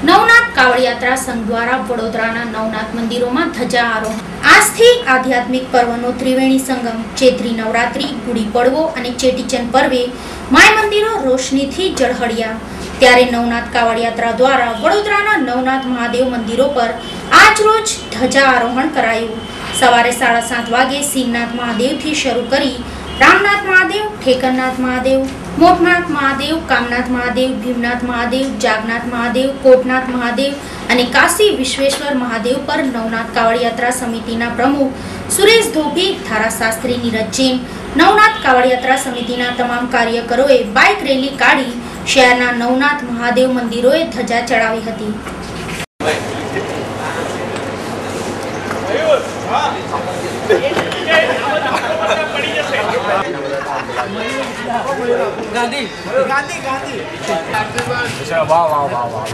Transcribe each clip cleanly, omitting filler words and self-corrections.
નવનાથ કાવડ યાત્રા સંઘ દ્વારા વડોદરાના નવનાથ મંદિરોમાં ધજા આરોહણ। આજથી આધ્યાત્મિક પર્વનો ત્રિવેણી સંગમ ચૈત્રી નવરાત્રી, ગુડી પડવો અને ચેટીચંડ પર્વે માય મંદિરો રોશનીથી ઝળહળ્યા। ત્યારે નવનાથ કાવડ યાત્રા દ્વારા વડોદરાના નવનાથ મહાદેવ મંદિરો પર આજ રોજ ધજા આરોહણ કરાયું। સવારે 7:30 વાગે સિંહનાથ મહાદેવથી શરૂ કરી રામનાથ મહાદેવ, ઠેકરનાથ મહાદેવ, મોટનાથ મહાદેવ, કામનાથ મહાદેવ, ભીમનાથ મહાદેવ, જાગનાથ મહાદેવ, કોટનાથ મહાદેવ અને કાશી વિશ્વેશ્વર મહાદેવ પર નવનાથ કાવડ યાત્રા સમિતિના પ્રમુખ સુરેશ ધોભી, ધારાશાસ્ત્રી નીરજ જૈન, નવનાથ કાવડ યાત્રા સમિતિના તમામ કાર્યકરોએ બાઇક રેલી કાઢી શહેરના નવનાથ મહાદેવ મંદિરોએ ધજા ચડાવી હતી। गांधी गांधी गांधी वाह वाह वाह वाह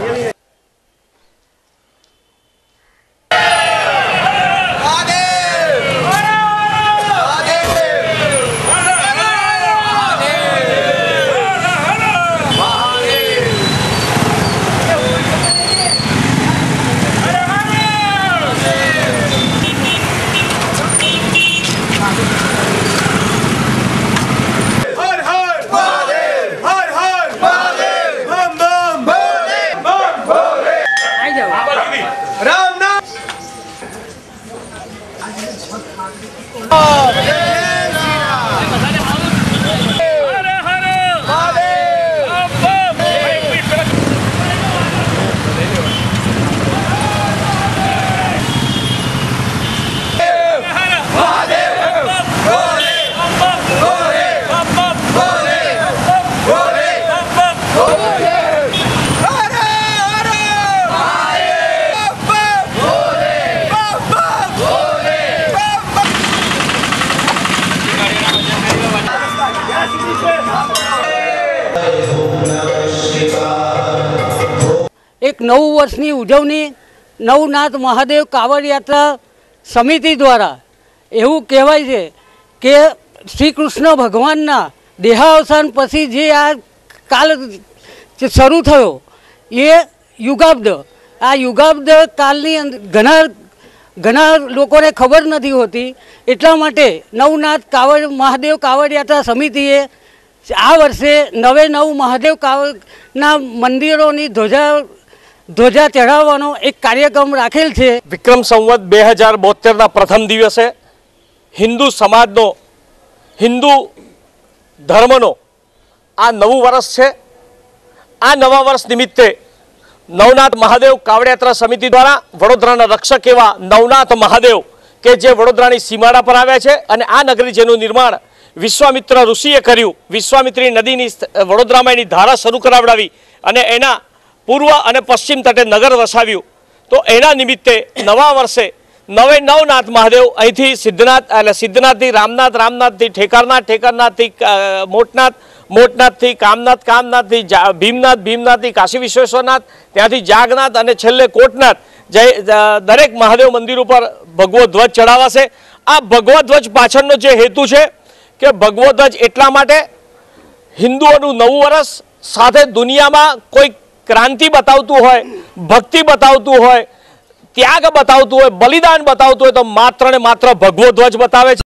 एक 9 वर्षनी उजवनी नवनाथ महादेव कावड़ यात्रा समिति द्वारा एवं कहवाय छे के श्री कृष्ण भगवानना देहावसान पछी जे आ काल शरू थयो ये युगाब्द आ युगाब्द कालनी घना लोकोने खबर नथी होती। एटला माटे नवनाथ कावड़ महादेव कावड़ यात्रा समितिए आ वर्षे 9 महादेव कावड़ना मंदिरोनी ध्वजा चढ़ावવાનો एक कार्यक्रम राखेल छे। विक्रम संवत 2072 प्रथम दिवसे हिंदू समाजनो हिंदू धर्मनो आ नवुं वर्ष छे। आ नवा वर्ष निमित्ते नवनाथ महादेव कावड़ यात्रा समिति द्वारा वडोदराना रक्षक एवा नवनाथ महादेव के जे वडोदरानी सीमाड़ा पर आव्या छे अने आ नगरी जेनुं निर्माण विश्वामित्र ऋषिए कर्युं। विश्वामित्री नदीनी वडोदरामां एनी धारा शरू करावडावी अने एना पूर्व और पश्चिम तटे नगर वसाव्यू। तो एना निमित्ते नवा वर्षे नवे नवनाथ महादेव अहींथी सिद्धनाथ थी रामनाथ, रामनाथ थी ठेकरनाथ, ठेकरनाथ थी मोटनाथ, मोटनाथ थी कामनाथ, कामनाथ थी भीमनाथ, भीमनाथ थी काशी विश्वेश्वरनाथ, त्यांथी जागनाथ अने छेल्ले कोटनाथ दरेक महादेव मंदिर पर भगवो ध्वज चढ़ावाशे। आ भगवो ध्वज पाछळनो जे हेतु छे के भगवो ध्वज एटला माटे हिंदुओनुं नवुं वर्ष साथे दुनियामां कोई क्रांति बतावतुं होय, भक्ति बतावतुं होय, त्याग बतावतुं होय, बलिदान बतावतुं होय तो मात्र ने मात्र भगवो ध्वज बतावे छे।